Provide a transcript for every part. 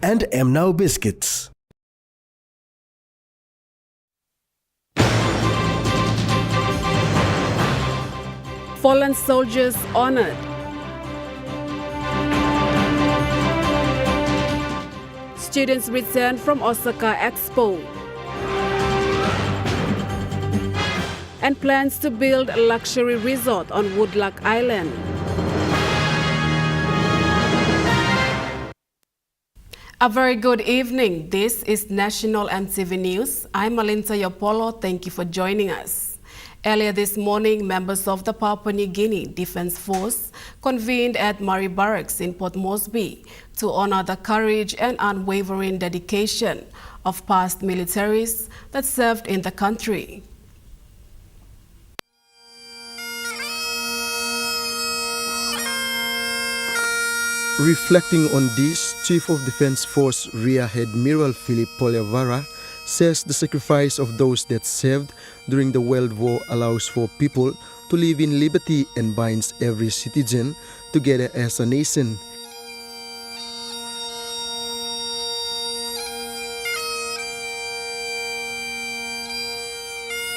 and Now biscuits. Fallen soldiers honored. Students return from Osaka Expo. And plans to build a luxury resort on Woodluck Island. A very good evening. This is National EMTV News. I'm Alinta Yopolo. Thank you for joining us. Earlier this morning, members of the Papua New Guinea Defence Force convened at Murray Barracks in Port Moresby to honor the courage and unwavering dedication of past militaries that served in the country. Reflecting on this, Chief of Defence Force Rear Admiral Philip Poliavara says the sacrifice of those that served during the World War allows for people to live in liberty and binds every citizen together as a nation.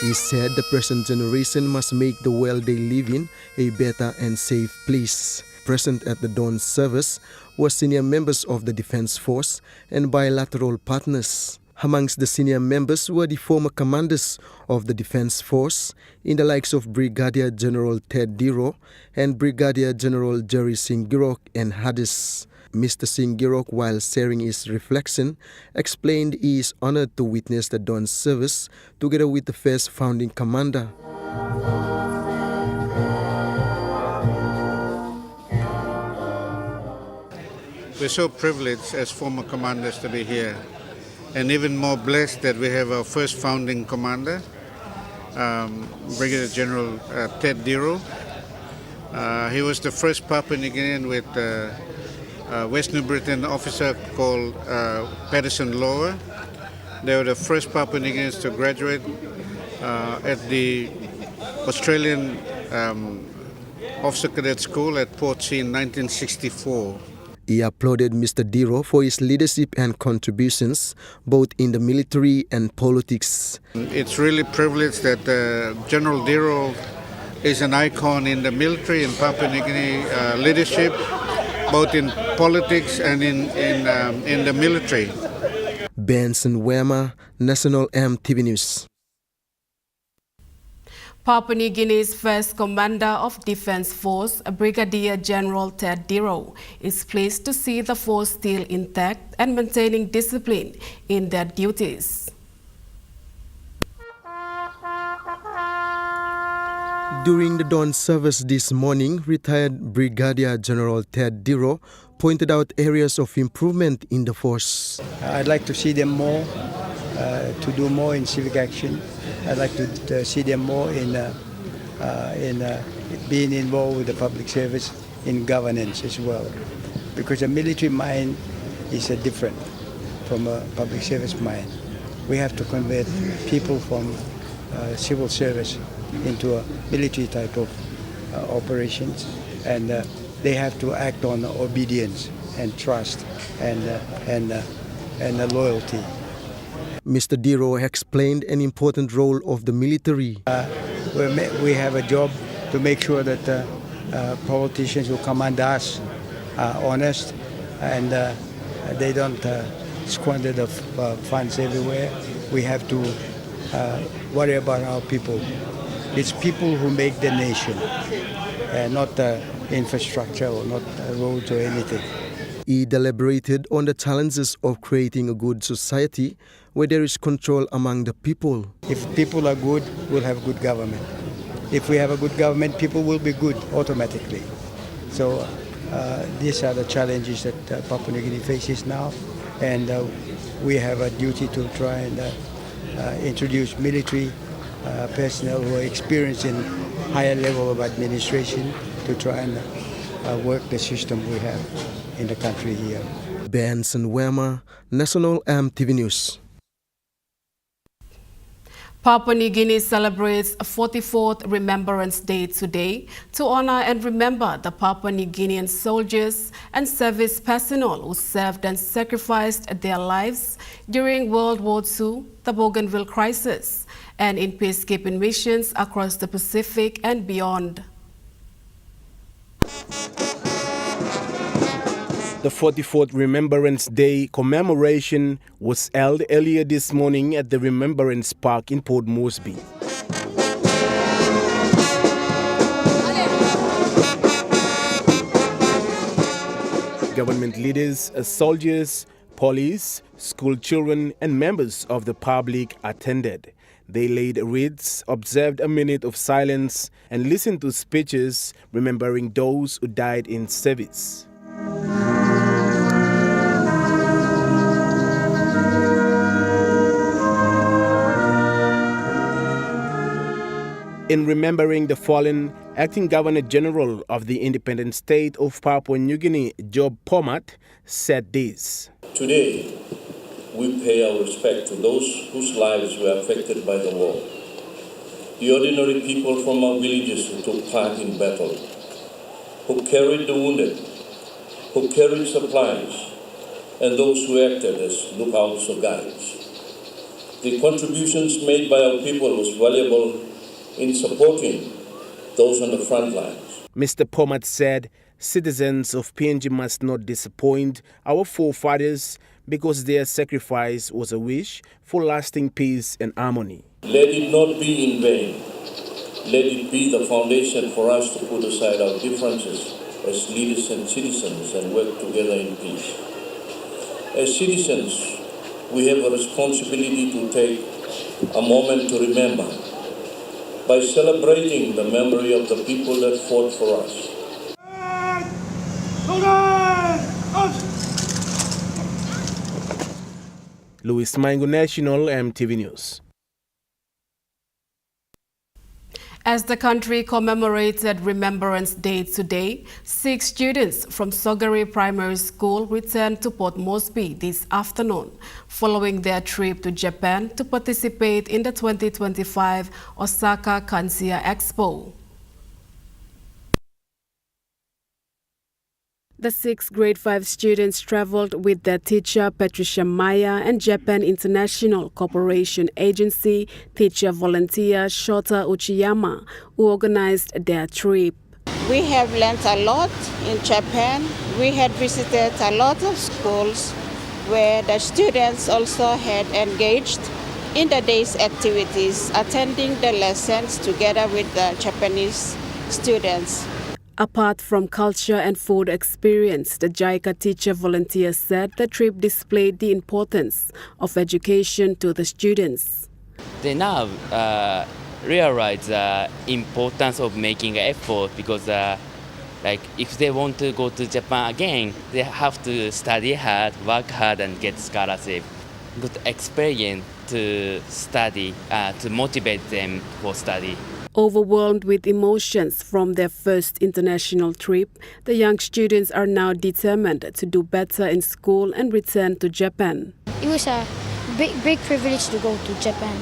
He said the present generation must make the world they live in a better and safe place. Present at the dawn service were senior members of the Defence Force and bilateral partners. Amongst the senior members were the former commanders of the Defence Force in the likes of Brigadier General Ted Diro and Brigadier General Jerry Singirok and Hades. Mr. Singirok, while sharing his reflection, explained he is honored to witness the dawn service together with the first founding commander. We're so privileged as former commanders to be here, and even more blessed that we have our first founding commander, Brigadier General Ted Diro. He was the first Papua New Guinean with West New Britain officer called Patterson Lower. They were the first Papua New Guineans to graduate at the Australian Officer Cadet School at Portsea in 1964. He applauded Mr. Diro for his leadership and contributions both in the military and politics. It's really privileged that General Diro is an icon in the military and Papua New Guinea leadership, both in politics and in the military. Benson Wema, National EMTV News. Papua New Guinea's first commander of Defence Force, Brigadier General Ted Diro, is pleased to see the force still intact and maintaining discipline in their duties. During the dawn service this morning, retired Brigadier General Ted Diro pointed out areas of improvement in the force. I'd like to see them more, to do more in civic action. I'd like to see them more in being involved with the public service, in governance as well. Because a military mind is different from a public service mind. We have to convert people from civil service into a military type of operations, and they have to act on obedience and trust and loyalty. Mr. Diro explained an important role of the military. We have a job to make sure that politicians who command us are honest and they don't squander the funds everywhere. We have to worry about our people. It's people who make the nation, not infrastructure or not roads or anything. He deliberated on the challenges of creating a good society where there is control among the people. If people are good, we'll have good government. If we have a good government, people will be good automatically. So these are the challenges that Papua New Guinea faces now, and we have a duty to try and introduce military personnel who are experienced in higher level of administration to try and work the system we have in the country here. Benson Wema, National EMTV News. Papua New Guinea celebrates a 44th Remembrance Day today to honor and remember the Papua New Guinean soldiers and service personnel who served and sacrificed their lives during World War II, the Bougainville crisis, and in peacekeeping missions across the Pacific and beyond. The 44th Remembrance Day commemoration was held earlier this morning at the Remembrance Park in Port Moresby. Government leaders, soldiers, police, school children and members of the public attended. They laid wreaths, observed a minute of silence and listened to speeches remembering those who died in service. In remembering the fallen, Acting Governor General of the independent state of Papua New Guinea, Job Pomat, said this. Today, we pay our respect to those whose lives were affected by the war. The ordinary people from our villages who took part in battle, who carried the wounded, who carried supplies, and those who acted as lookouts or guides. The contributions made by our people was valuable in supporting those on the front lines. Mr. Pomat said citizens of PNG must not disappoint our forefathers because their sacrifice was a wish for lasting peace and harmony. Let it not be in vain. Let it be the foundation for us to put aside our differences as leaders and citizens and work together in peace. As citizens, we have a responsibility to take a moment to remember by celebrating the memory of the people that fought for us. Louis Maingo, National EMTV News. As the country commemorated Remembrance Day today, 6 students from Sogari Primary School returned to Port Moresby this afternoon, following their trip to Japan to participate in the 2025 Osaka Kansai Expo. The 6 grade 5 students traveled with their teacher Patricia Maya and Japan International Cooperation Agency teacher volunteer Shota Uchiyama, who organized their trip. We have learned a lot in Japan. We had visited a lot of schools where the students also had engaged in the day's activities, attending the lessons together with the Japanese students. Apart from culture and food experience, the JICA teacher volunteer said the trip displayed the importance of education to the students. They now realize the importance of making an effort because if they want to go to Japan again, they have to study hard, work hard and get scholarship. Good experience to study, to motivate them for study. Overwhelmed with emotions from their first international trip, the young students are now determined to do better in school and return to Japan. It was a big privilege to go to Japan.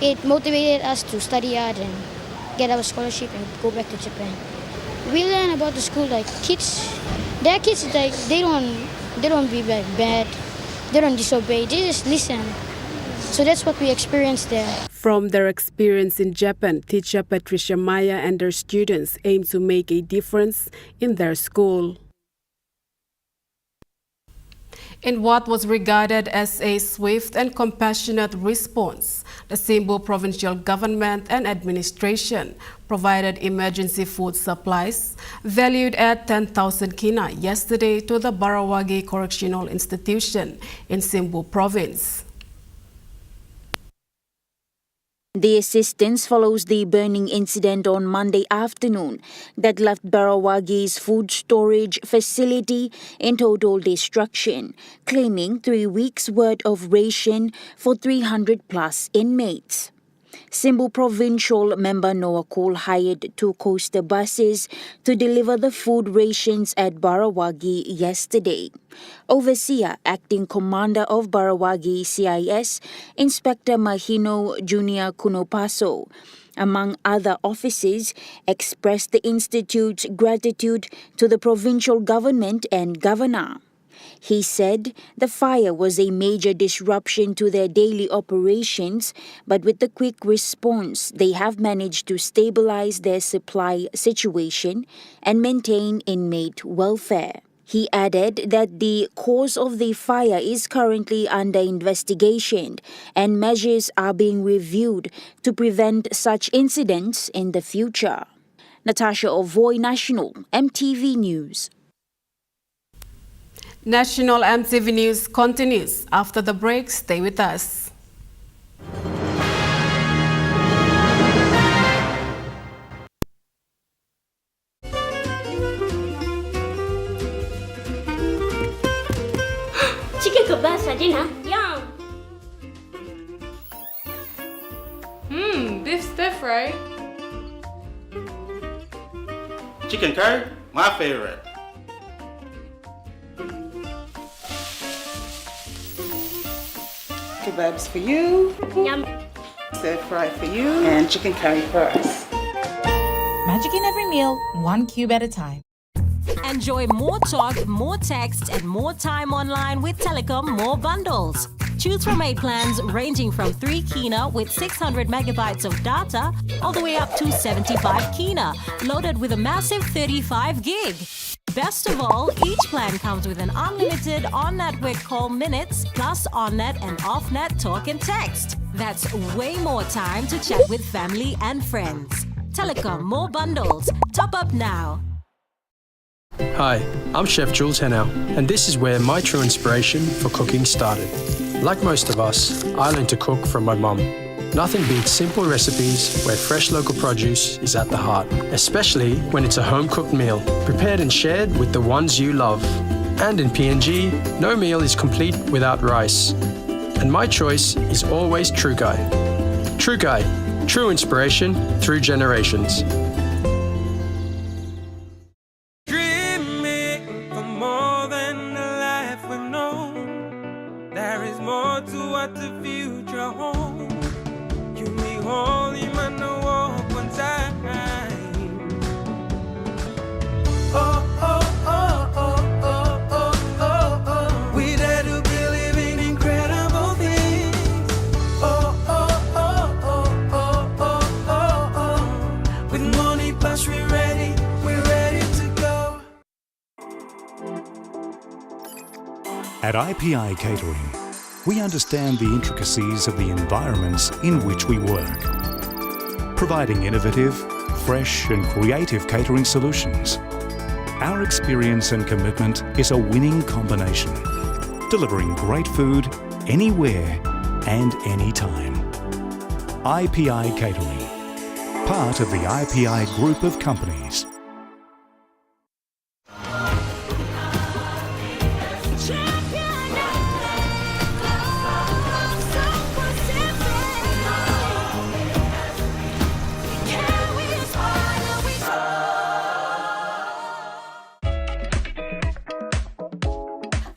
It motivated us to study hard and get our scholarship and go back to Japan. We learn about the school kids. Their kids they don't be bad. They don't disobey. They just listen. So that's what we experienced there. From their experience in Japan, teacher Patricia Maya and their students aim to make a difference in their school. In what was regarded as a swift and compassionate response, the Simbu provincial government and administration provided emergency food supplies valued at 10,000 kina yesterday to the Barawagi Correctional Institution in Simbu province. The assistance follows the burning incident on Monday afternoon that left Barawagi's food storage facility in total destruction, claiming 3 weeks' worth of ration for 300 plus inmates. Simbu Provincial Member Noah Cole hired 2 coaster buses to deliver the food rations at Barawagi yesterday. Overseer, Acting Commander of Barawagi CIS, Inspector Mahino Junior Kunopaso, among other officers, expressed the Institute's gratitude to the provincial government and governor. He said the fire was a major disruption to their daily operations, but with the quick response, they have managed to stabilize their supply situation and maintain inmate welfare. He added that the cause of the fire is currently under investigation and measures are being reviewed to prevent such incidents in the future. Natasha Ovoy, National MTV News. National MTV News continues. After the break, stay with us. Chicken kebab saja nak? Yum! Beef stiff, right? Chicken curry, my favorite. Kebabs for you, Yum! stir fry for you, and chicken curry for us. Magic in every meal, 1 cube at a time. Enjoy more talk, more text, and more time online with Telecom More Bundles. Choose from 8 plans ranging from 3 kina with 600 megabytes of data all the way up to 75 kina, loaded with a massive 35 gig. Best of all, each plan comes with an unlimited on-network call minutes plus on-net and off-net talk and text. That's way more time to chat with family and friends. Telecom More Bundles. Top up now. Hi, I'm Chef Jules Henao, and this is where my true inspiration for cooking started. Like most of us, I learned to cook from my mum. Nothing beats simple recipes where fresh local produce is at the heart, especially when it's a home-cooked meal, prepared and shared with the ones you love. And in PNG, no meal is complete without rice. And my choice is always Trukai. Trukai, true inspiration through generations. At IPI Catering, we understand the intricacies of the environments in which we work, providing innovative, fresh and creative catering solutions. Our experience and commitment is a winning combination, delivering great food anywhere and anytime. IPI Catering, part of the IPI group of companies.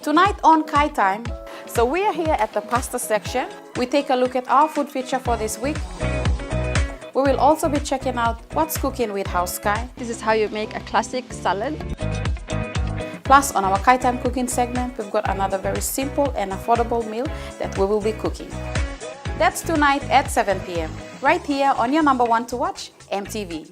Tonight on Kai Time, so we are here at the pasta section. We take a look at our food feature for this week. We will also be checking out what's cooking with House Kai. This is how you make a classic salad. Plus, on our Kai Time cooking segment, we've got another very simple and affordable meal that we will be cooking. That's tonight at 7 p.m. right here on your number one to watch, MTV.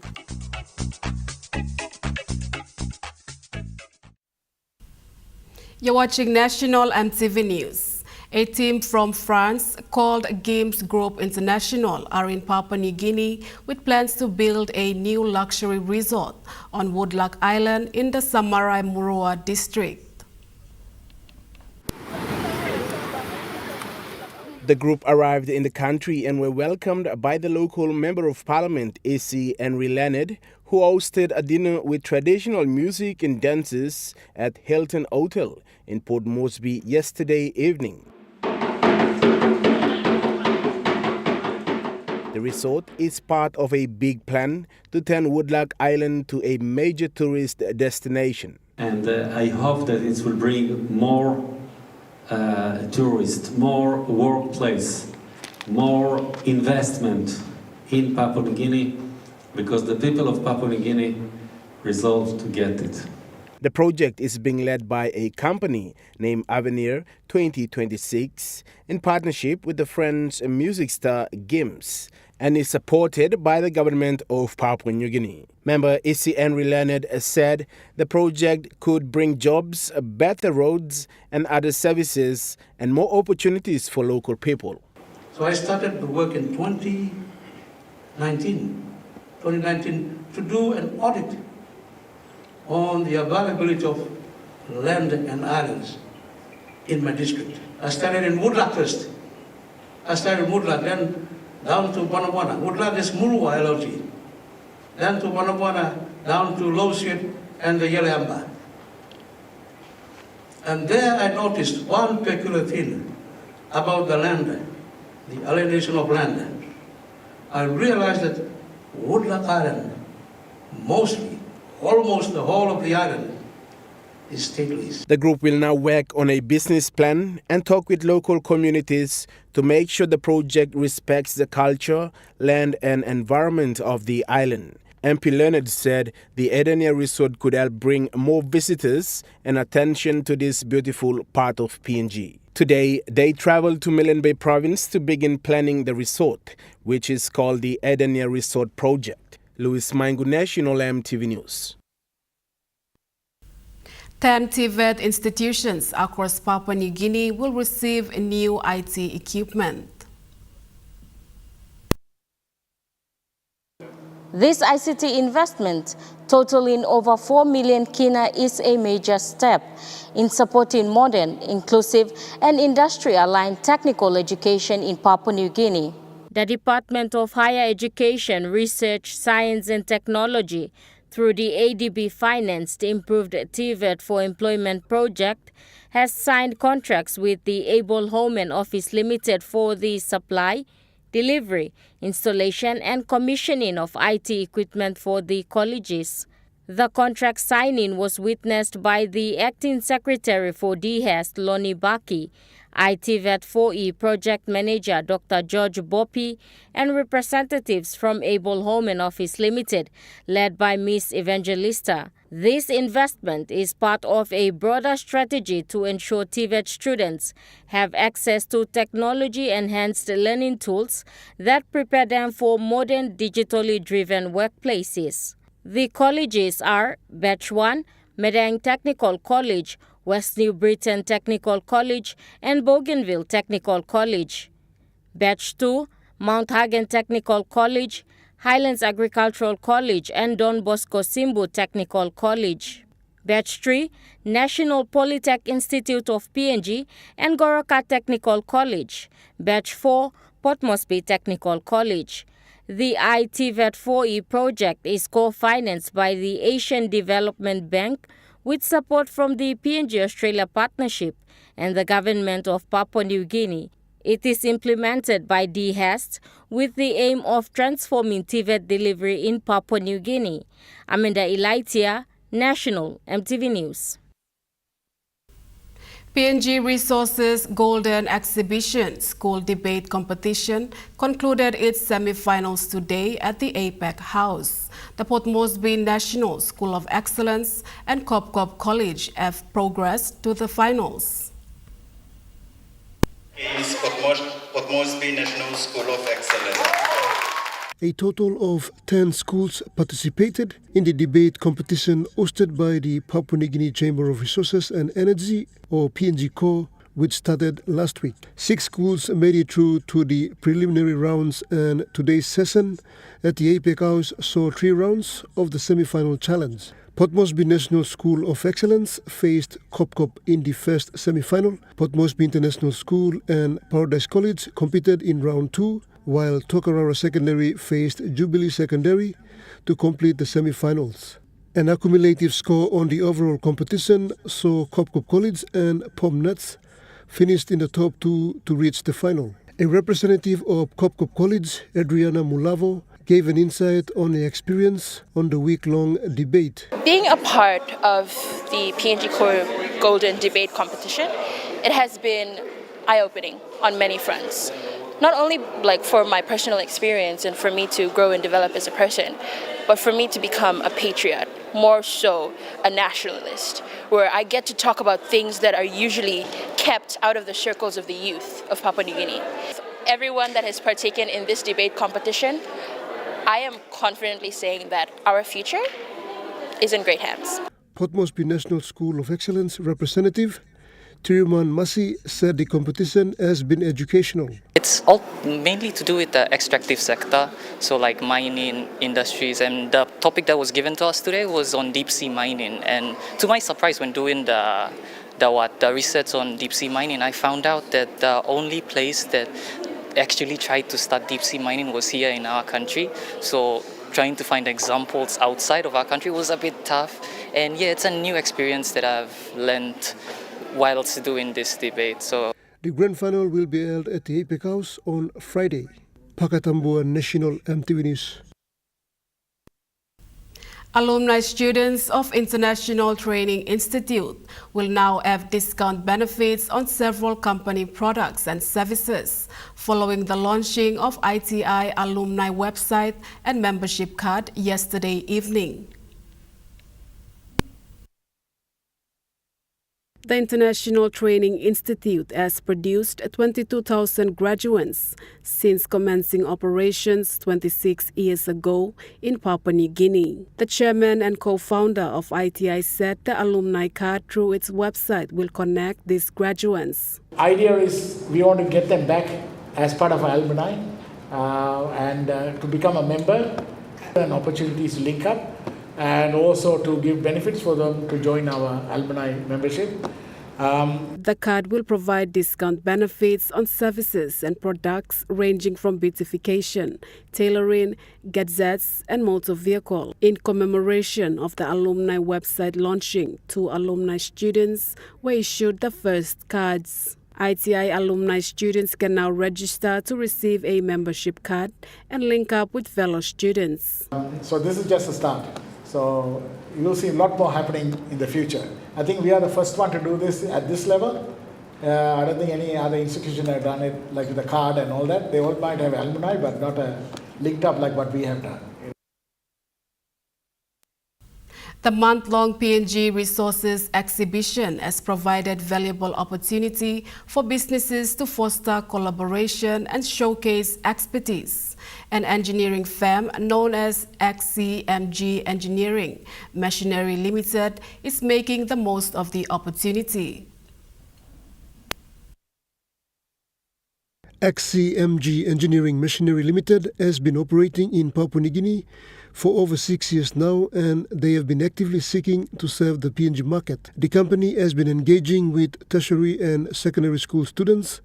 You're watching National MTV News. A team from France called Games Group International are in Papua New Guinea with plans to build a new luxury resort on Woodluck Island in the Samarai Murua district. The group arrived in the country and were welcomed by the local Member of Parliament, AC Henry Leonard, who hosted a dinner with traditional music and dances at Hilton Hotel in Port Moresby yesterday evening. The resort is part of a big plan to turn Woodlark Island to a major tourist destination. And I hope that it will bring more tourists, more workplace, more investment in Papua New Guinea, because the people of Papua New Guinea resolved to get it. The project is being led by a company named Avenir 2026 in partnership with the French music star Gims and is supported by the government of Papua New Guinea. Member Issy Henry Leonard said the project could bring jobs, better roads and other services and more opportunities for local people. So I started to work in 2019 to do an audit on the availability of land and islands in my district. I started in Woodlark first. Then down to Bonabona. Woodlark is Murua LLG. Then to Bonabona, down to Lowshit and the Yelamba. And there I noticed one peculiar thing about the land, the alienation of land. I realized that Woodlark Island, almost the whole of the island, is state lease. The group will now work on a business plan and talk with local communities to make sure the project respects the culture, land and environment of the island. MP Leonard said the Edenia Resort could help bring more visitors and attention to this beautiful part of PNG. Today, they traveled to Milne Bay Province to begin planning the resort, which is called the Edenia Resort Project. Louis Maingu, National EMTV News. 10 TVET institutions across Papua New Guinea will receive new IT equipment. This ICT investment, totaling over 4 million kina, is a major step in supporting modern, inclusive and industry-aligned technical education in Papua New Guinea. The Department of Higher Education, Research, Science and Technology, through the ADB-financed Improved TVET for Employment project, has signed contracts with the Able Home and Office Limited for the supply, delivery, installation and commissioning of IT equipment for the colleges. The contract signing was witnessed by the Acting Secretary for DHEST, Lonnie Baki, ITVET 4E Project Manager Dr. George Bopi, and representatives from Able Home and Office Limited, led by Ms. Evangelista. This investment is part of a broader strategy to ensure TVET students have access to technology-enhanced learning tools that prepare them for modern digitally driven workplaces. The colleges are Batch 1, Medang Technical College, West New Britain Technical College and Bougainville Technical College. Batch 2, Mount Hagen Technical College, Highlands Agricultural College and Don Bosco Simbu Technical College. Batch 3, National Polytech Institute of PNG and Goroka Technical College. Batch 4, Port Moresby Technical College. The ITVET 4E project is co-financed by the Asian Development Bank with support from the PNG-Australia Partnership and the Government of Papua New Guinea. It is implemented by DHEST with the aim of transforming TVET delivery in Papua New Guinea. Amanda Elaitia, National EMTV News. PNG Resources Golden Exhibition School Debate Competition concluded its semi-finals today at the APEC House. The Port Moresby National School of Excellence and Cop College have progressed to the finals. Is Port Moresby National School of Excellence. A total of 10 schools participated in the debate competition hosted by the Papua New Guinea Chamber of Resources and Energy, or PNG-CORE, which started last week. 6 schools made it through to the preliminary rounds, and today's session at the APEC House saw 3 rounds of the semi-final challenge. Port Moresby National School of Excellence faced Cop in the first semi-final. Port Moresby International School and Paradise College competed in round 2, while Tokarara Secondary faced Jubilee Secondary to complete the semi-finals. An accumulative score on the overall competition saw Cop College and Pom Nuts finished in the top 2 to reach the final. A representative of Kopkop College, Adriana Mulavo, gave an insight on the experience on the week-long debate. Being a part of the PNG Core Golden Debate Competition, it has been eye-opening on many fronts. Not only for my personal experience and for me to grow and develop as a person, but for me to become a patriot, more so a nationalist, where I get to talk about things that are usually kept out of the circles of the youth of Papua New Guinea. Everyone that has partaken in this debate competition, I am confidently saying that our future is in great hands. Port Moresby National School of Excellence representative Tiriman Masi said the competition has been educational. It's all mainly to do with the extractive sector, so like mining industries, and the topic that was given to us today was on deep sea mining. And to my surprise, when doing the research on deep sea mining, I found out that the only place that actually tried to start deep sea mining was here in our country. So trying to find examples outside of our country was a bit tough. And yeah, it's a new experience that I've learned whilst doing this debate. So the grand final will be held at the APEC House on Friday. Pakatambua National EMTV News. Alumni students of International Training Institute will now have discount benefits on several company products and services following the launching of ITI alumni website and membership card yesterday evening. The International Training Institute has produced 22,000 graduates since commencing operations 26 years ago in Papua New Guinea. The chairman and co-founder of ITI said the alumni card through its website will connect these graduates. Idea is we want to get them back as part of our alumni and to become a member, and opportunities to link up, and also to give benefits for them to join our alumni membership. The card will provide discount benefits on services and products ranging from beautification, tailoring, gadgets, and motor vehicle. In commemoration of the alumni website launching, 2 alumni students were issued the first cards. ITI alumni students can now register to receive a membership card and link up with fellow students. So this is just a start. So you will see a lot more happening in the future. I think we are the first one to do this at this level. I don't think any other institution have done it like with the card and all that. They all might have alumni, but not linked up like what we have done. The month-long PNG Resources Exhibition has provided valuable opportunity for businesses to foster collaboration and showcase expertise. An engineering firm known as XCMG Engineering Machinery Limited is making the most of the opportunity. XCMG Engineering Machinery Limited has been operating in Papua New Guinea for over 6 years now, and they have been actively seeking to serve the PNG market. The company has been engaging with tertiary and secondary school students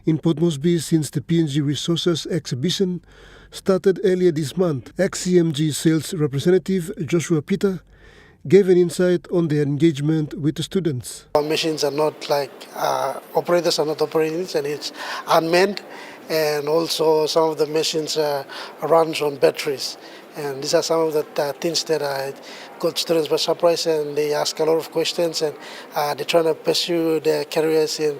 in Port Moresby since the PNG Resources Exhibition started earlier this month. XCMG sales representative Joshua Peter gave an insight on their engagement with the students. Our machines are not like, operators are not operating it, and it's unmanned, and also some of the machines runs on batteries. And these are some of the things that got students by surprise, and they ask a lot of questions, and they're trying to pursue their careers in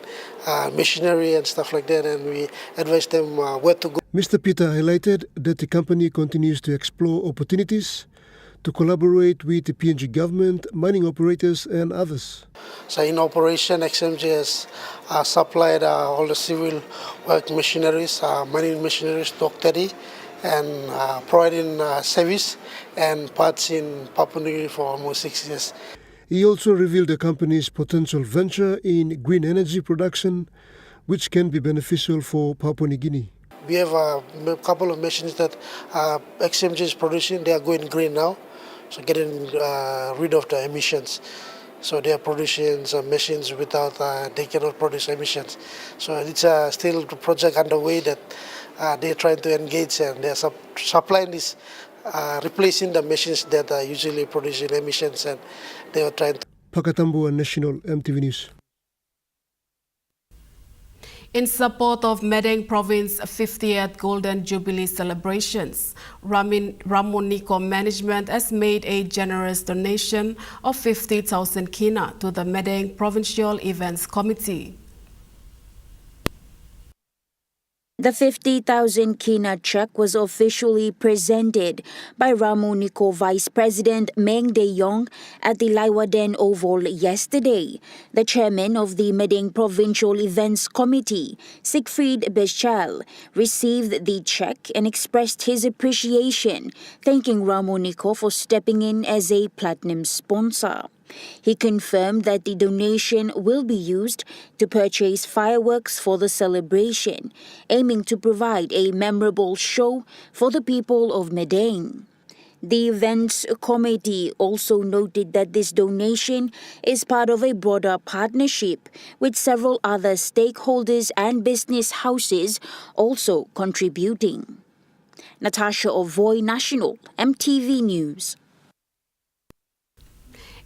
machinery and stuff like that, and we advise them where to go. Mr. Peter highlighted that the company continues to explore opportunities to collaborate with the PNG government, mining operators and others. So in operation, XMG has supplied all the civil work machineries, mining machineries to Octady, and providing service and parts in Papua New Guinea for almost 6 years. He also revealed the company's potential venture in green energy production, which can be beneficial for Papua New Guinea. We have a couple of machines that XMG is producing. They are going green now, so getting rid of the emissions. So they are producing some machines without, they cannot produce emissions. So it's still a project underway that they're trying to engage, and they're supplying this, replacing the machines that are usually producing emissions, and they are trying to. Pakatambua National EMTV News. In support of Medang Province 50th Golden Jubilee celebrations, Ramoniko Management has made a generous donation of 50,000 kina to the Medang Provincial Events Committee. The 50,000 kina check was officially presented by Ramoniko Vice President Meng De-yong at the Laiwaden Oval yesterday. The chairman of the Medang Provincial Events Committee, Siegfried Beschal, received the check and expressed his appreciation, thanking Ramoniko for stepping in as a platinum sponsor. He confirmed that the donation will be used to purchase fireworks for the celebration, aiming to provide a memorable show for the people of Medang. The events committee also noted that this donation is part of a broader partnership with several other stakeholders and business houses also contributing. Natasha Ovoy, National EMTV News.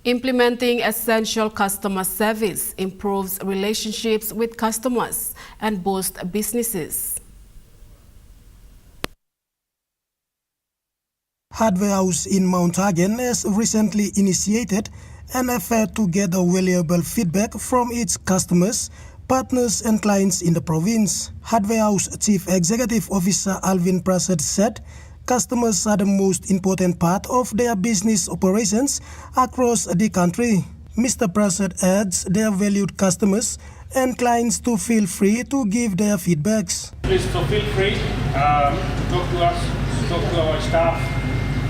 Implementing essential customer service improves relationships with customers and boosts businesses. Hardware House in Mount Hagen has recently initiated an effort to gather valuable feedback from its customers, partners and clients in the province. Hardware House Chief Executive Officer Alvin Prasad said customers are the most important part of their business operations across the country. Mr. Prasad adds their valued customers and clients to feel free to give their feedbacks. Please feel free to talk to us, talk to our staff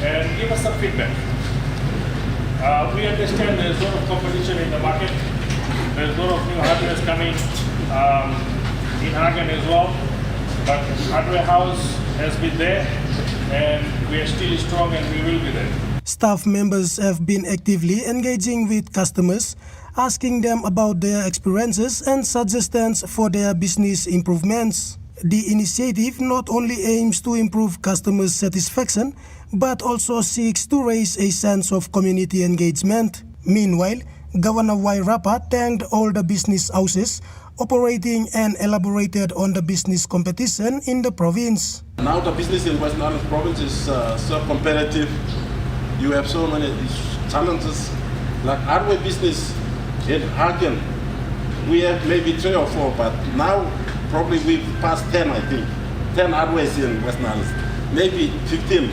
and give us some feedback. We understand there's a lot of competition in the market. There's a lot of new hardware coming in Hagen as well. But Hardware House has been there and we are still strong and we will be there. Staff members have been actively engaging with customers, asking them about their experiences and suggestions for their business improvements. The initiative not only aims to improve customer satisfaction, but also seeks to raise a sense of community engagement. Meanwhile, Governor Wairapa thanked all the business houses operating and elaborated on the business competition in the province. Now the business in Western Islands province is so competitive. You have so many challenges. Like hardware business in Hagen, we have maybe 3 or 4, but now probably we've passed 10, I think. 10 hardwares in Western Islands, maybe 15.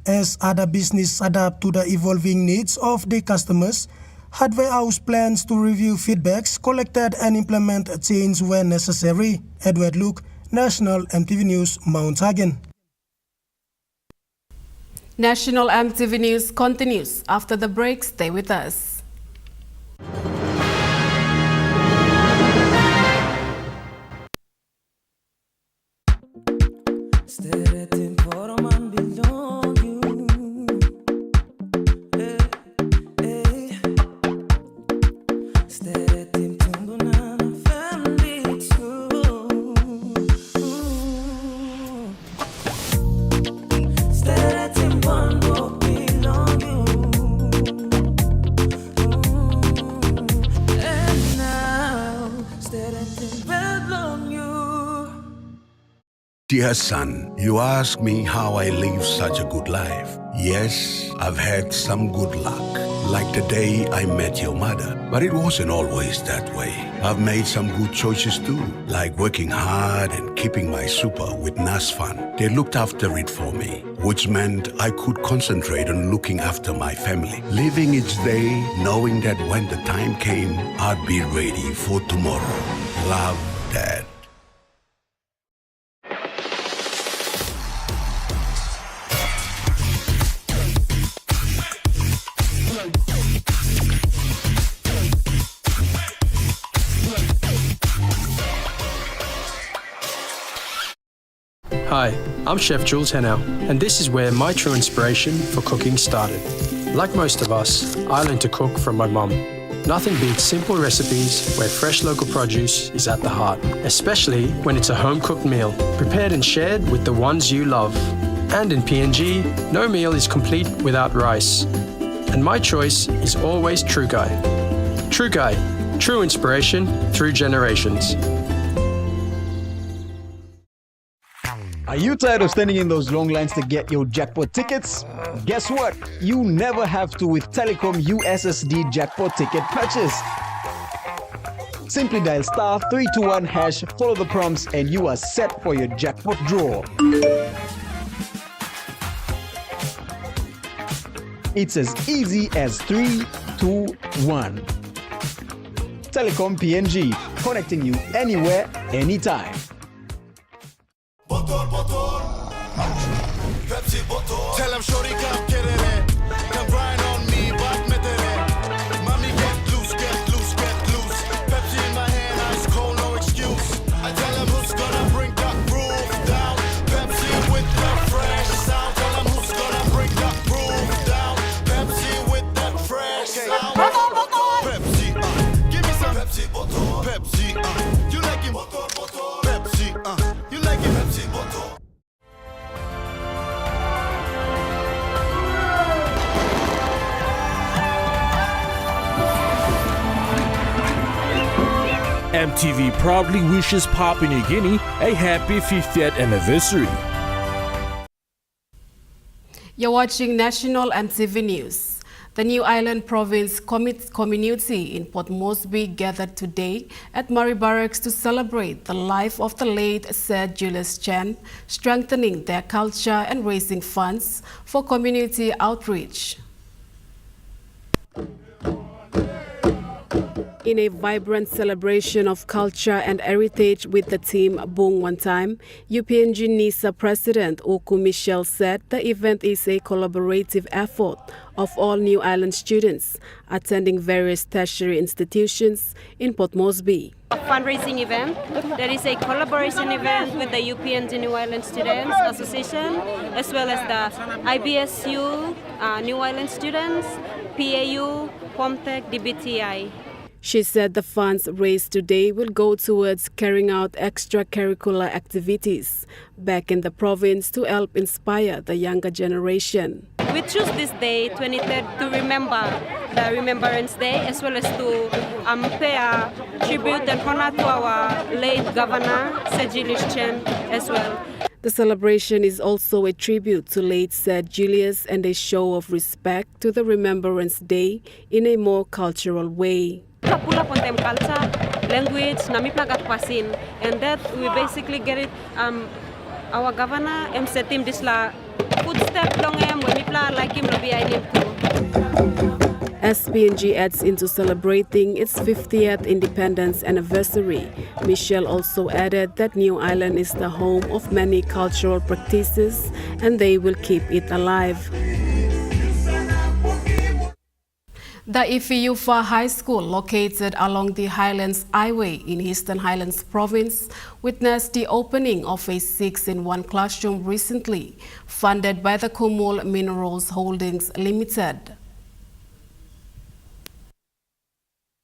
As other business adapt to the evolving needs of the customers, Hardware House plans to review feedbacks collected and implement change when necessary. Edward Luke, National EMTV News, Mount Hagen. National EMTV News continues after the break. Stay with us. Dear son, you ask me how I live such a good life. Yes, I've had some good luck, like the day I met your mother. But it wasn't always that way. I've made some good choices too, like working hard and keeping my super with NASFAN. They looked after it for me, which meant I could concentrate on looking after my family. Living each day, knowing that when the time came, I'd be ready for tomorrow. Love, Dad. Hi, I'm Chef Jules Henau, and this is where my true inspiration for cooking started. Like most of us, I learned to cook from my mum. Nothing beats simple recipes where fresh local produce is at the heart, especially when it's a home-cooked meal, prepared and shared with the ones you love. And in PNG, no meal is complete without rice. And my choice is always Trugai. Trugai, true inspiration through generations. Are you tired of standing in those long lines to get your jackpot tickets? Guess what? You never have to with Telecom USSD jackpot ticket purchase. Simply dial *321#, follow the prompts, and you are set for your jackpot draw. It's as easy as 3, 2, 1. Telecom PNG, connecting you anywhere, anytime. Tell him shorty come get it in. Come grind on me, but met it in. Mommy get loose, get loose, get loose. Pepsi in my hand, ice cold, no excuse. I tell him who's gonna bring that roof down. Pepsi with the fresh sound. Tell him who's gonna bring that roof down. Pepsi with that fresh sound. Pepsi, give me some Pepsi bottle. Pepsi, you like it? Pepsi, you like it? Pepsi bottle. EMTV proudly wishes Papua New Guinea a happy 50th anniversary. You're watching National and TV News. The New Island Province community in Port Moresby gathered today at Murray Barracks to celebrate the life of the late Sir Julius Chen, strengthening their culture and raising funds for community outreach. In a vibrant celebration of culture and heritage with the team Boong One Time, UPNG NISA President Oku Michelle said the event is a collaborative effort of all New Island students attending various tertiary institutions in Port Moresby. A fundraising event that is a collaboration event with the UPNG New Island Students Association as well as the IBSU New Island Students, PAU, POMTEC, DBTI. She said the funds raised today will go towards carrying out extracurricular activities back in the province to help inspire the younger generation. We choose this day, 23rd, to remember the Remembrance Day as well as to pay a tribute and honor to our late Governor, Sir Julius Chen, as well. The celebration is also a tribute to late Sir Julius and a show of respect to the Remembrance Day in a more cultural way. Pula contem culture, language, namipla pasin, and that we basically get it. Our governor setim disla footstep long when mipla like him lobi I need to. SPNG adds into celebrating its 50th independence anniversary. Michelle also added that New Island is the home of many cultural practices and they will keep it alive. The Ifiufa High School, located along the Highlands Highway in Eastern Highlands Province, witnessed the opening of a 6-in-1 classroom recently, funded by the Kumul Minerals Holdings Limited.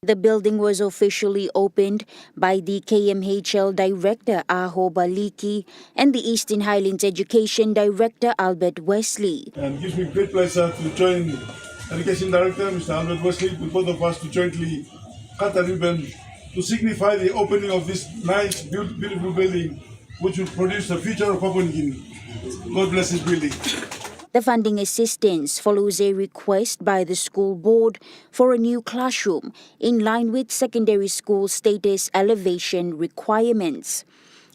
The building was officially opened by the KMHL Director Aho Baliki and the Eastern Highlands Education Director Albert Wesley. And it gives me great pleasure to join Education Director Mr. Albert Wesley, with both of us to jointly cut a ribbon to signify the opening of this nice, beautiful building, which will produce the future of Papua New Guinea. God bless this building. The funding assistance follows a request by the school board for a new classroom in line with secondary school status elevation requirements.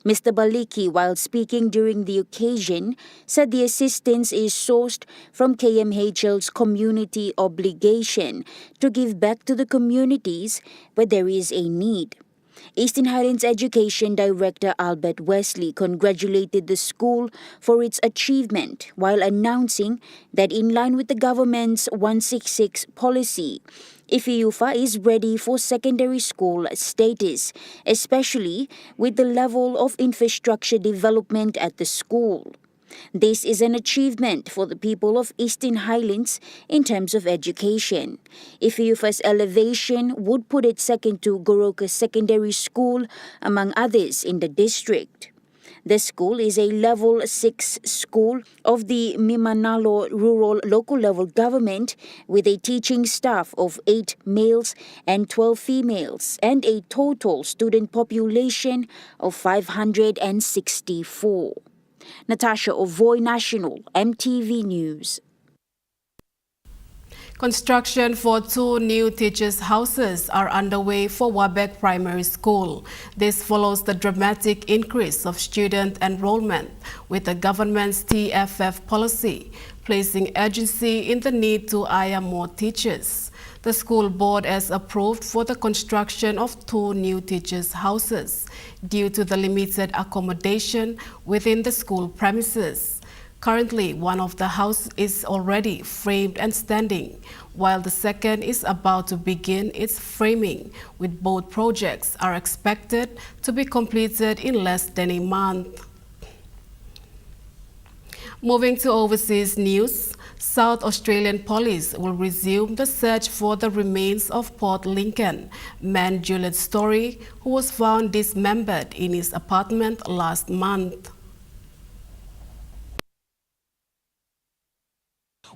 Mr. Baliki, while speaking during the occasion, said the assistance is sourced from KMHL's community obligation to give back to the communities where there is a need. Eastern Highlands Education Director Albert Wesley congratulated the school for its achievement while announcing that in line with the government's 166 policy, Ifiufa is ready for secondary school status, especially with the level of infrastructure development at the school. This is an achievement for the people of Eastern Highlands in terms of education. Ifiufa's elevation would put it second to Goroka Secondary School, among others in the district. The school is a Level 6 school of the Mimanalo Rural Local Level Government with a teaching staff of 8 males and 12 females and a total student population of 564. Natasha Ovoy, National, MTV News. Construction for 2 new teachers' houses are underway for Wabek Primary School. This follows the dramatic increase of student enrollment with the government's TFF policy, placing urgency in the need to hire more teachers. The school board has approved for the construction of 2 new teachers' houses due to the limited accommodation within the school premises. Currently, one of the houses is already framed and standing, while the second is about to begin its framing, with both projects are expected to be completed in less than a month. Moving to overseas news, South Australian police will resume the search for the remains of Port Lincoln man Julian Story, who was found dismembered in his apartment last month.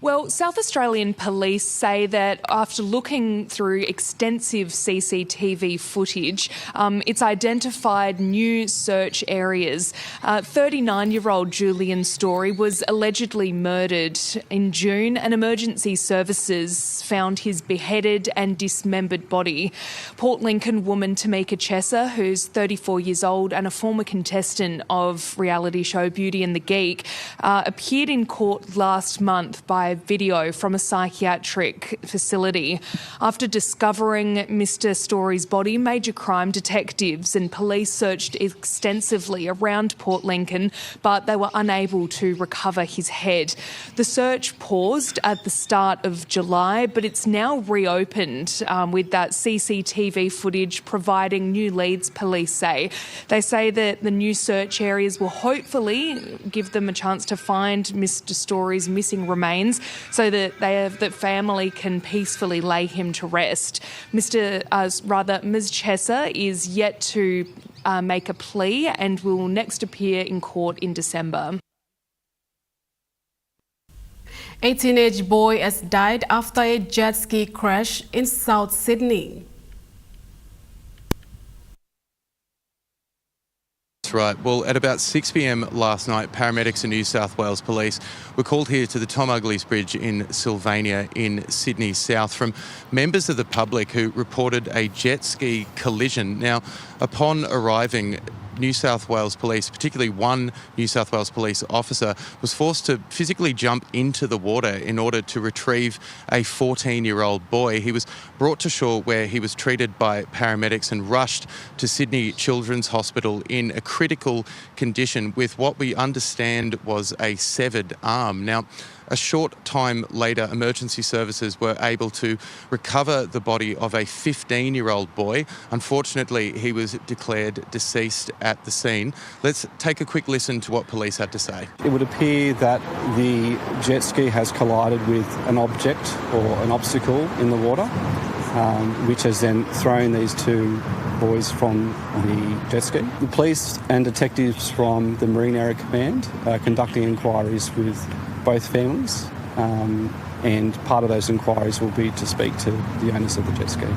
Well, South Australian police say that after looking through extensive CCTV footage, it's identified new search areas. 39-year-old Julian Story was allegedly murdered in June, and emergency services found his beheaded and dismembered body. Port Lincoln woman Tamika Chesser, who's 34 years old and a former contestant of reality show Beauty and the Geek, appeared in court last month by video from a psychiatric facility. After discovering Mr. Story's body, major crime detectives and police searched extensively around Port Lincoln, but they were unable to recover his head. The search paused at the start of July, but it's now reopened with that CCTV footage providing new leads, police say. They say that the new search areas will hopefully give them a chance to find Mr. Story's missing remains, so that the family can peacefully lay him to rest. Ms. Chesser is yet to make a plea and will next appear in court in December. A teenage boy has died after a jet ski crash in South Sydney. Right. Well, at about 6 p.m. last night, paramedics in New South Wales Police were called here to the Tom Uglies Bridge in Sylvania in Sydney South from members of the public who reported a jet ski collision. Now, upon arriving, New South Wales Police, particularly one New South Wales Police officer, was forced to physically jump into the water in order to retrieve a 14-year-old boy. He was brought to shore where he was treated by paramedics and rushed to Sydney Children's Hospital in a critical condition with what we understand was a severed arm. Now, a short time later, emergency services were able to recover the body of a 15-year-old boy. Unfortunately, he was declared deceased at the scene. Let's take a quick listen to what police had to say. It would appear that the jet ski has collided with an object or an obstacle in the water, which has then thrown these 2 boys from the jet ski. The police and detectives from the Marine Area Command are conducting inquiries with both families, and part of those inquiries will be to speak to the owners of the jet ski.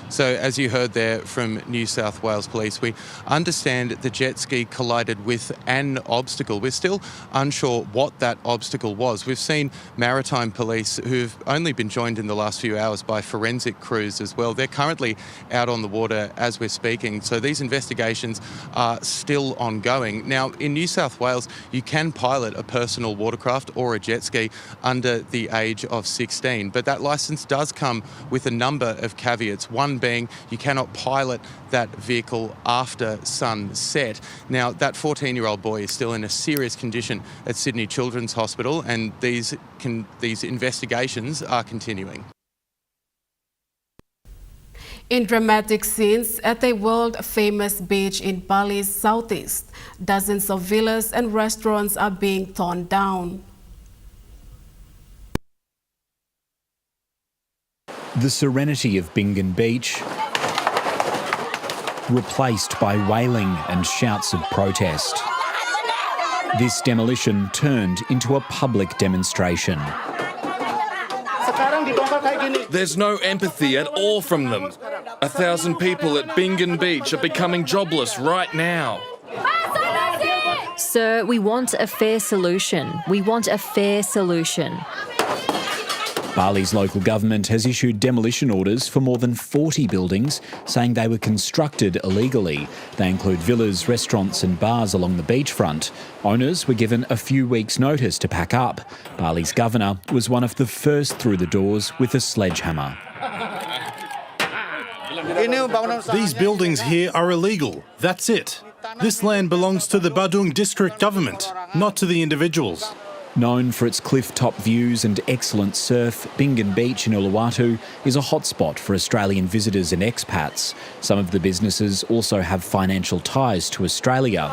So, as you heard there from New South Wales Police, we understand the jet ski collided with an obstacle. We're still unsure what that obstacle was. We've seen maritime police who've only been joined in the last few hours by forensic crews as well. They're currently out on the water as we're speaking, so these investigations are still ongoing. Now, in New South Wales, you can pilot a personal watercraft or a jet ski under the age of 16, but that licence does come with a number of caveats. One being you cannot pilot that vehicle after sunset. Now, that 14-year-old boy is still in a serious condition at Sydney Children's Hospital, and these investigations are continuing. In dramatic scenes at a world-famous beach in Bali's southeast, dozens of villas and restaurants are being torn down. The serenity of Bingan Beach replaced by wailing and shouts of protest. This demolition turned into a public demonstration. There's no empathy at all from them. 1,000 people at Bingan Beach are becoming jobless right now. Sir, we want a fair solution. We want a fair solution. Bali's local government has issued demolition orders for more than 40 buildings, saying they were constructed illegally. They include villas, restaurants and bars along the beachfront. Owners were given a few weeks' notice to pack up. Bali's governor was one of the first through the doors with a sledgehammer. These buildings here are illegal. That's it. This land belongs to the Badung district government, not to the individuals. Known for its cliff-top views and excellent surf, Bingan Beach in Uluwatu is a hotspot for Australian visitors and expats. Some of the businesses also have financial ties to Australia.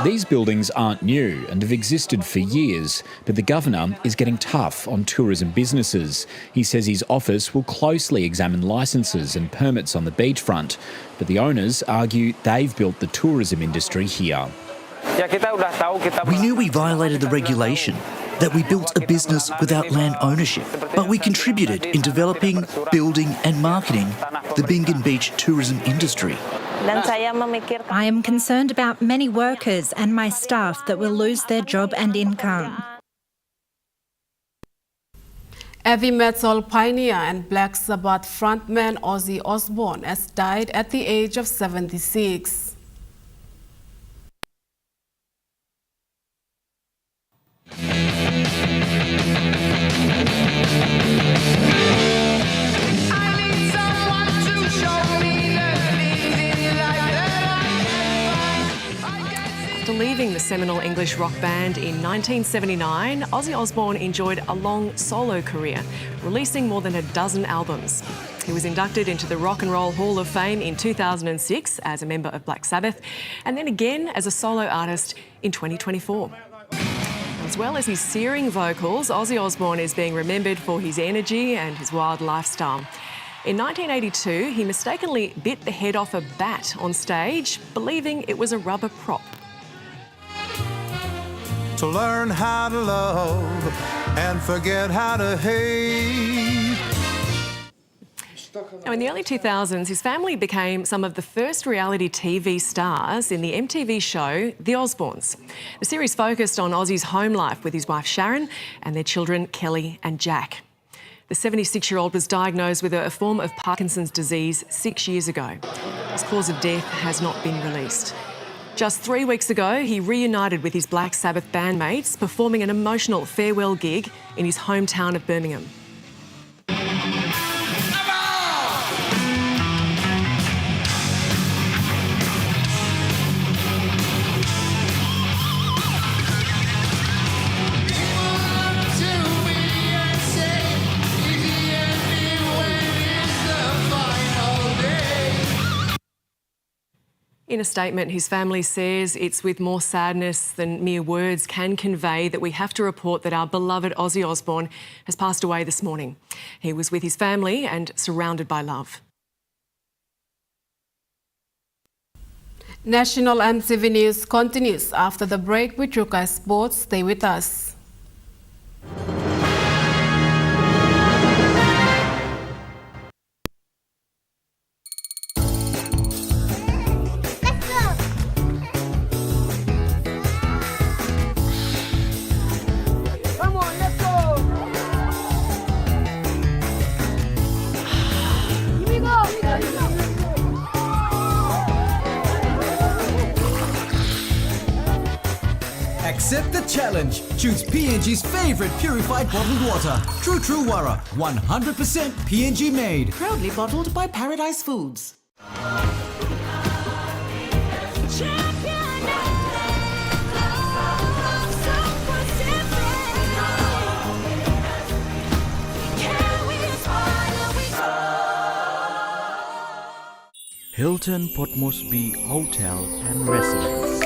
These buildings aren't new and have existed for years, but the governor is getting tough on tourism businesses. He says his office will closely examine licences and permits on the beachfront, but the owners argue they've built the tourism industry here. We knew we violated the regulation, that we built a business without land ownership, but we contributed in developing, building and marketing the Bingan Beach tourism industry. I am concerned about many workers and my staff that will lose their job and income. Heavy metal pioneer and Black Sabbath frontman Ozzy Osbourne has died at the age of 76. After leaving the seminal English rock band in 1979, Ozzy Osbourne enjoyed a long solo career, releasing more than a dozen albums. He was inducted into the Rock and Roll Hall of Fame in 2006 as a member of Black Sabbath, and then again as a solo artist in 2024. As well as his searing vocals, Ozzy Osbourne is being remembered for his energy and his wild lifestyle. In 1982, he mistakenly bit the head off a bat on stage, believing it was a rubber prop. To learn how to love and forget how to hate. Now, in the early 2000s, his family became some of the first reality TV stars in the MTV show The Osbournes. The series focused on Ozzy's home life with his wife Sharon and their children Kelly and Jack. The 76-year-old was diagnosed with a form of Parkinson's disease 6 years ago. His cause of death has not been released. Just 3 weeks ago, he reunited with his Black Sabbath bandmates, performing an emotional farewell gig in his hometown of Birmingham. In a statement, his family says it's with more sadness than mere words can convey that we have to report that our beloved Ozzy Osbourne has passed away this morning. He was with his family and surrounded by love. National EMTV News continues after the break with Rukai Sports. Stay with us. Accept the challenge. Choose PNG's favourite purified bottled water. True Wara, 100% PNG made. Proudly bottled by Paradise Foods. Hilton Port Moresby Hotel and Residence.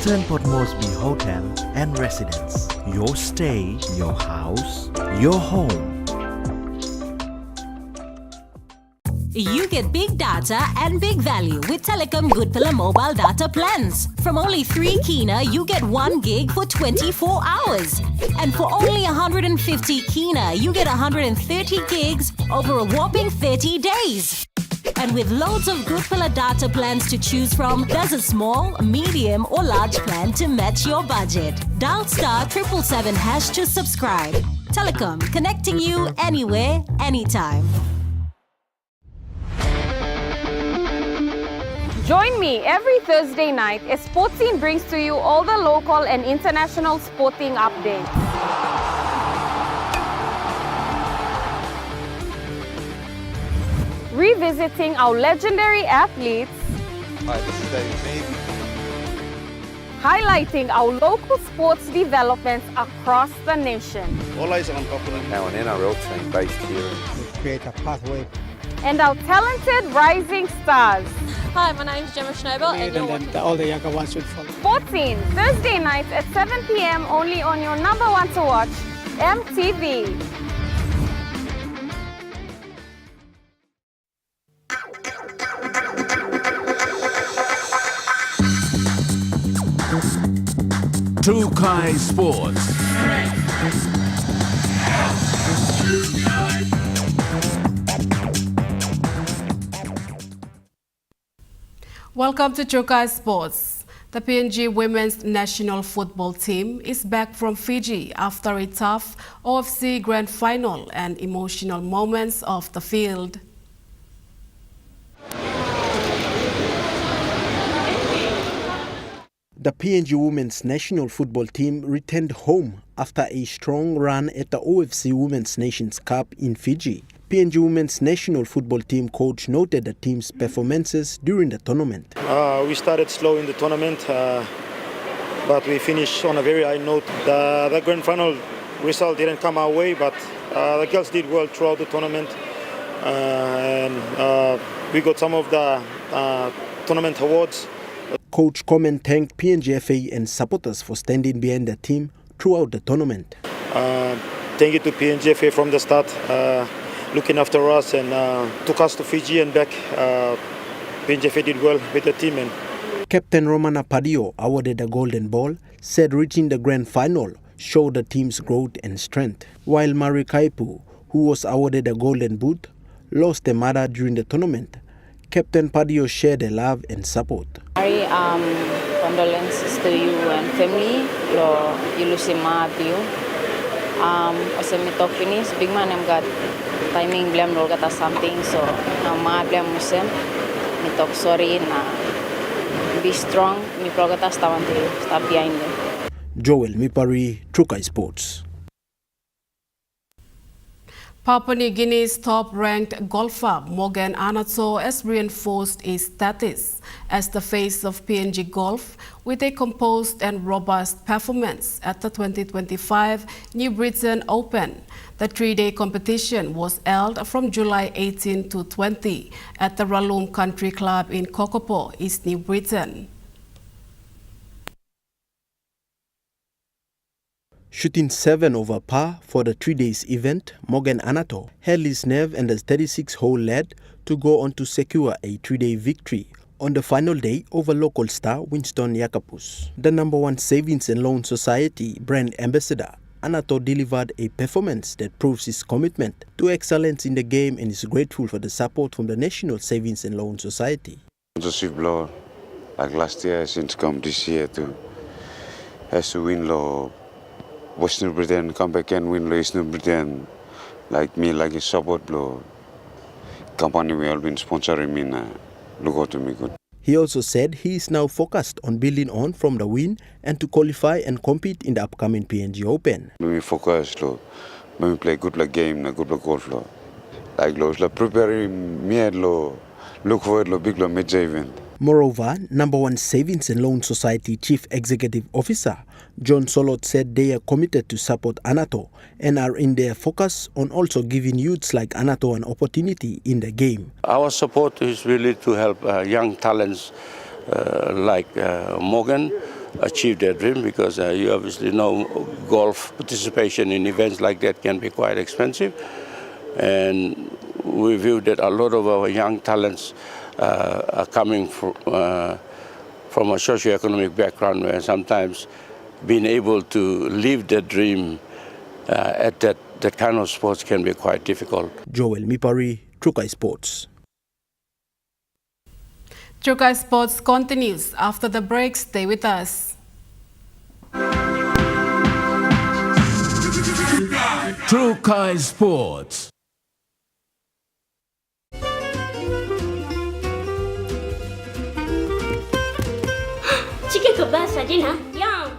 Concern Port Moresby Hotel and Residence. Your stay, your house, your home. You get big data and big value with Telecom Goodpilla mobile data plans. From only 3 kina, you get 1 gig for 24 hours. And for only 150 kina, you get 130 gigs over a whopping 30 days. And with loads of Goodpilla data plans to choose from, there's a small, medium or large plan to match your budget. Dial *777# to subscribe. Telecom, connecting you anywhere, anytime. Join me every Thursday night as Sportscene brings to you all the local and international sporting updates. Revisiting our legendary athletes, Hi, this is David. highlighting our local sports developments across the nation, All eyes are on Auckland. Now an NRL team based here. Create a pathway. and our talented rising stars. Hi, my name is Gemma Schnobel and you're watching All the younger ones should follow. Sportscene, Thursday nights at 7 p.m. only on your number one to watch, EMTV. Tukai Sports. Welcome to Chukai Sports. The PNG women's national football team is back from Fiji after a tough OFC Grand Final and emotional moments off the field. The PNG women's national football team returned home after a strong run at the OFC Women's Nations Cup in Fiji. PNG women's national football team coach noted the team's performances during the tournament. We started slow in the tournament, but we finished on a very high note. The grand final result didn't come our way, but the girls did well throughout the tournament. And we got some of the tournament awards. Coach Komen thanked PNGFA and supporters for standing behind the team throughout the tournament. Thank you to PNGFA from the start, looking after us and took us to Fiji and back. PNGFA did well with the team. And Captain Romana Padio, awarded the Golden Ball, said reaching the grand final showed the team's growth and strength, while Mari Kaipu, who was awarded the Golden Boot, lost a mother during the tournament. Captain Padio shared the love and support. Mari, condolences to you and family. You lose a mother. As me talk finish, big man got timing blame role kata something, so ma blame musem. Me talk sorry na be strong. Me progata stawan to stop behind them. Joel Mipari, Chukai Sports. Papua New Guinea's top-ranked golfer Morgan Anato has reinforced his status as the face of PNG golf with a composed and robust performance at the 2025 New Britain Open. The 3-day competition was held from July 18 to 20 at the Raloom Country Club in Kokopo, East New Britain. Shooting 7 over par for the 3 days event, Morgan Anato held his nerve and the 36-hole lead to go on to secure a 3-day victory on the final day over local star Winston Yakapus. The #1 Savings and Loan Society brand ambassador, Anato delivered a performance that proves his commitment to excellence in the game and is grateful for the support from the National Savings and Loan Society. Sponsorship law, like last year, since come this year too, has to win law. Western Britain come back and win Eastern Britain, like me, like a support blow. Company we all been sponsoring me now. Look out to me good. He also said he is now focused on building on from the win and to qualify and compete in the upcoming PNG Open. When we focus, when we play good like game, good like golf, like preparing me look forward to big major event. Moreover, #1 Savings and Loan Society Chief Executive Officer John Solot said they are committed to support Anato and are in their focus on also giving youths like Anato an opportunity in the game. Our support is really to help young talents like Morgan achieve their dream, because you obviously know golf participation in events like that can be quite expensive. And we view that a lot of our young talents are coming from a socio-economic background where sometimes being able to live their dream at that kind of sports can be quite difficult. Joel Mipari, Trukai Sports. Trukai Sports continues after the break. Stay with us. Trukai Sports. Chicken kebab saja lah. Yum.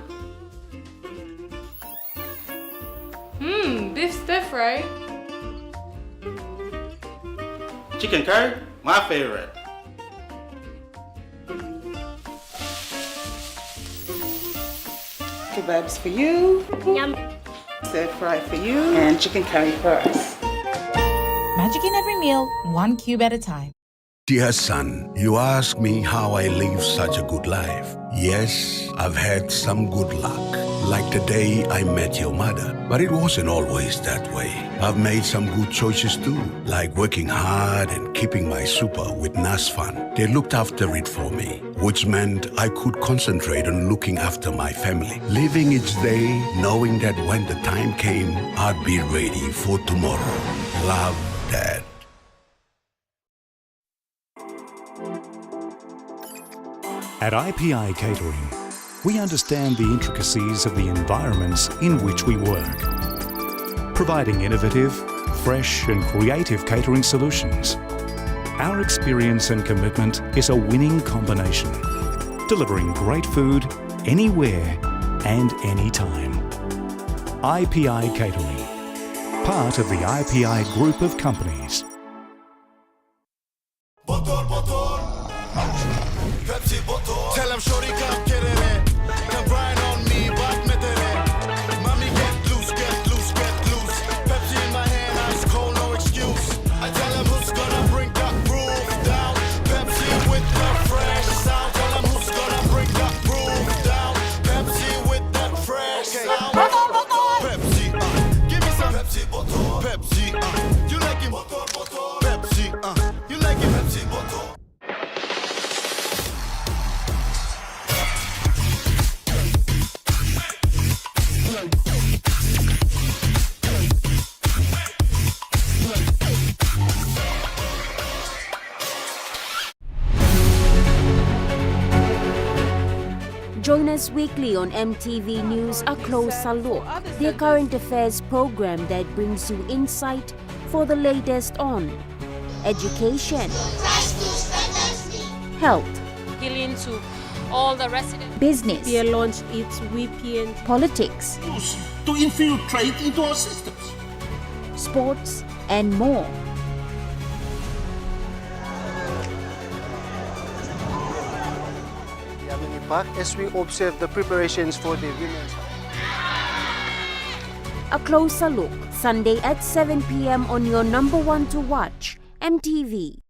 Beef stir fry. Chicken curry, my favorite. Kebabs for you. Yum. Stir fry for you. And chicken curry for us. Magic in every meal, one cube at a time. Dear son, you ask me how I live such a good life. Yes, I've had some good luck, like the day I met your mother. But it wasn't always that way. I've made some good choices too, like working hard and keeping my super with NASFAN. They looked after it for me, which meant I could concentrate on looking after my family. Living each day, knowing that when the time came, I'd be ready for tomorrow. Love, Dad. At IPI Catering, we understand the intricacies of the environments in which we work, providing innovative, fresh and creative catering solutions. Our experience and commitment is a winning combination, delivering great food anywhere and anytime. IPI Catering, part of the IPI group of companies. Tell them shorty come get it. Come grind on me, but me it. Mommy get loose, get loose, get loose. Pepsi in my hand, ice cold, no excuse. I tell them who's gonna bring that roof down. Pepsi with the fresh sound. Tell them who's gonna bring that roof down. Pepsi with that fresh sound. Pepsi, give me some Pepsi, Pepsi, you like it? Pepsi, you like it? Pepsi, bottle. Join us weekly on MTV News A Closer Look, their current affairs program that brings you insight for the latest on education, health, Appealing to all the residents. business, They launched its VPN. politics, To infiltrate into our systems. sports, and more. As we observe the preparations for the women's. A Closer Look, Sunday at 7 p.m. on your number one to watch, MTV.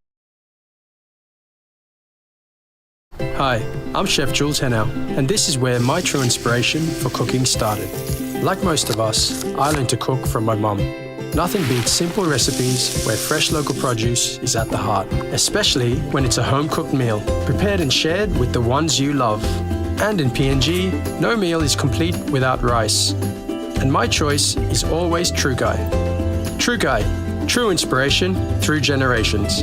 Hi, I'm Chef Jules Hennau, and this is where my true inspiration for cooking started. Like most of us, I learned to cook from my mum. Nothing beats simple recipes where fresh local produce is at the heart, especially when it's a home-cooked meal, prepared and shared with the ones you love. And in PNG, no meal is complete without rice. And my choice is always Trukai. Trukai, true inspiration through generations.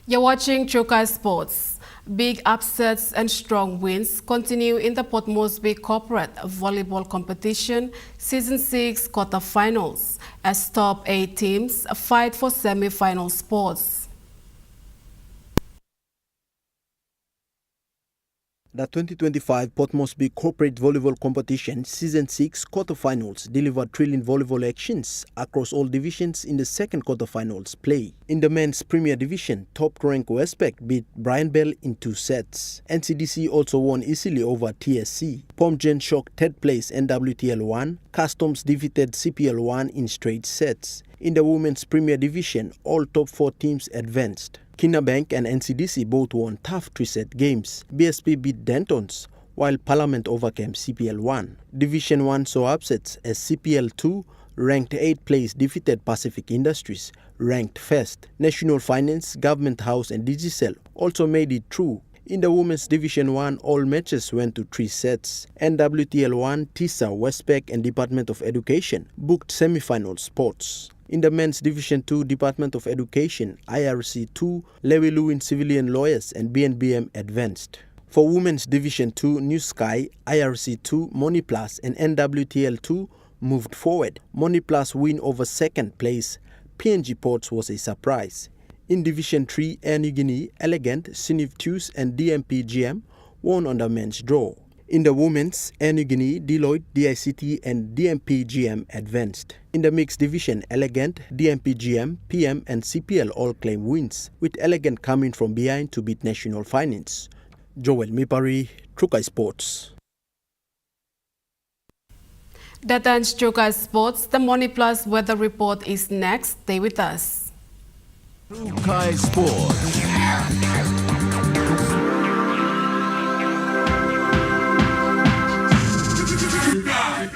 You're watching Trukai Sports. Big upsets and strong wins continue in the Port Moresby Corporate Volleyball Competition Season 6 quarterfinals as top 8 teams fight for semi-final spots. The 2025 Port Moresby Corporate Volleyball Competition Season 6 quarterfinals delivered thrilling volleyball actions across all divisions in the second quarterfinals play. In the men's Premier Division, top-ranked Westpac beat Brian Bell in 2 sets. NCDC also won easily over TSC. Pomgen shocked third place NWTL 1. Customs defeated CPL 1 in straight sets. In the Women's Premier Division, all top 4 teams advanced. Kina Bank and NCDC both won tough 3-set games. BSP beat Dentons, while Parliament overcame CPL 1. Division 1 saw upsets as CPL 2, ranked 8th place, defeated Pacific Industries, ranked 1st. National Finance, Government House and Digicel also made it through. In the Women's Division 1, all matches went to 3 sets. NWTL 1, TISA, Westpac and Department of Education booked semi-final spots. In the Men's Division 2, Department of Education, IRC 2, Lewi Lewin Civilian Lawyers and BNBM advanced. For Women's Division 2, New Sky, IRC 2, Money Plus and NWTL 2 moved forward. Money Plus win over 2nd place. PNG Ports was a surprise. In Division 3, Air Niugini, Elegant, Sinif Tews and DMPGM won on the men's draw. In the women's, Air Niugini, Deloitte, DICT and DMPGM advanced. In the mixed division, Elegant, DMPGM, PM and CPL all claim wins, with Elegant coming from behind to beat National Finance. Joel Mipari, Trukai Sports. That ends Trukai Sports. The Money Plus weather report is next. Stay with us. Trukai Sports.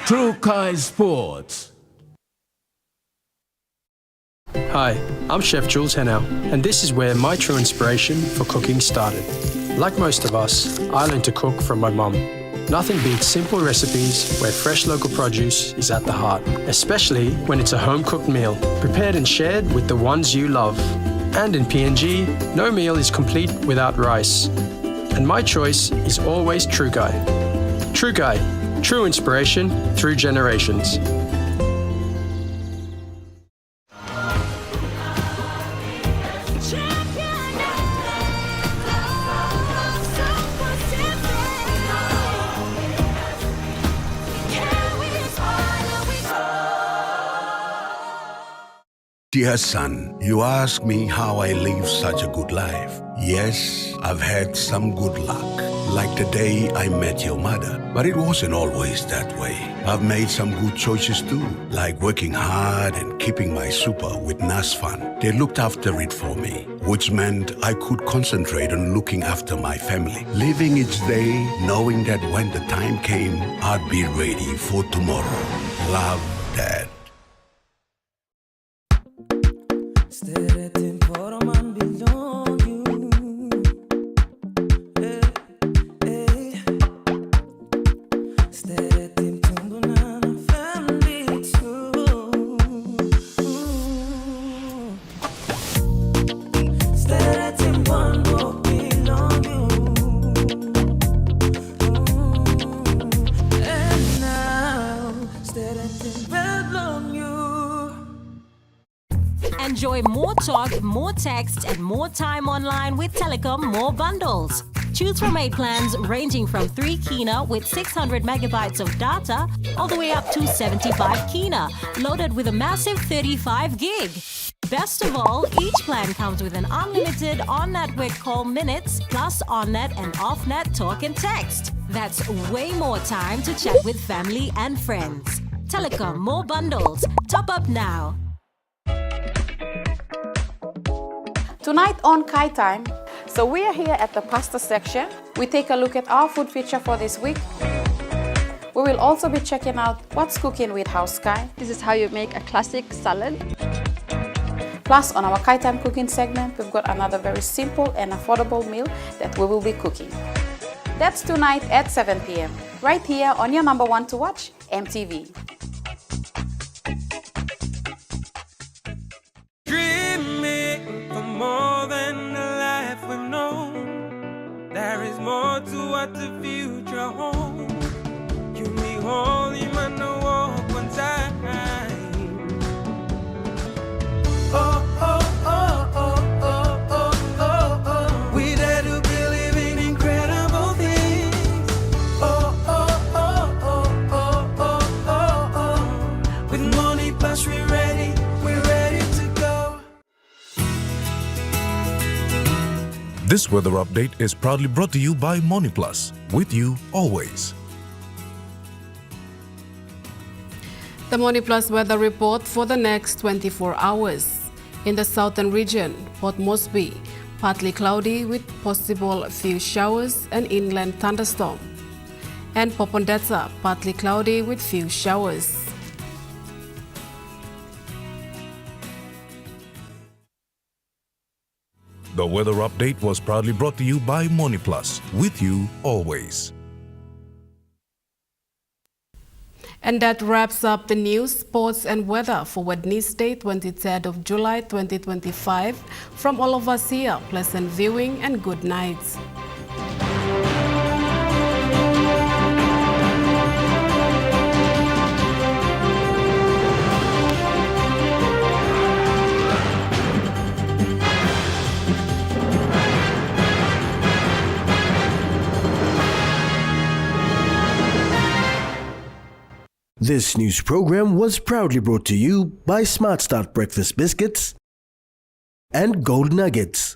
Trukai Sports. Hi, I'm Chef Jules Henau, and this is where my true inspiration for cooking started. Like most of us, I learned to cook from my mum. Nothing beats simple recipes where fresh local produce is at the heart, especially when it's a home-cooked meal, prepared and shared with the ones you love. And in PNG, no meal is complete without rice. And my choice is always Trukai. Trukai, true inspiration through generations. Dear son, you ask me how I live such a good life. Yes, I've had some good luck, like the day I met your mother. But it wasn't always that way. I've made some good choices too, like working hard and keeping my super with NASFAN. They looked after it for me, which meant I could concentrate on looking after my family. Living each day, knowing that when the time came, I'd be ready for tomorrow. Love, Dad. Enjoy more talk, more text, and more time online with Telecom More Bundles. Choose from 8 plans ranging from 3 Kina with 600 megabytes of data all the way up to 75 Kina, loaded with a massive 35 gig. Best of all, each plan comes with an unlimited on-network call minutes plus on-net and off-net talk and text. That's way more time to chat with family and friends. Telecom More Bundles. Top up now. Tonight on Kai Time, so we are here at the pasta section. We take a look at our food feature for this week. We will also be checking out what's cooking with House Kai. This is how you make a classic salad. Plus, on our Kai Time cooking segment, we've got another very simple and affordable meal that we will be cooking. That's tonight at 7 p.m. right here on your number 1 to watch, MTV. More than the life we've known, there is more to what the future holds. You me holy man, no walk one time. Oh, oh, oh, oh, oh, oh, oh, oh. We dare to believe in incredible things. Oh, oh, oh, oh, oh, oh, oh, oh. With money plus we're ready to go. This weather update is proudly brought to you by Money Plus, with you always. The Money Plus weather report for the next 24 hours. In the southern region, Port Moresby, partly cloudy with possible few showers and inland thunderstorm. And Popondetta, partly cloudy with few showers. The weather update was proudly brought to you by Money Plus, with you always. And that wraps up the news, sports and weather for Wednesday, 23rd of July 2025. From all of us here, pleasant viewing and good night. This news program was proudly brought to you by Smart Start Breakfast Biscuits and Gold Nuggets.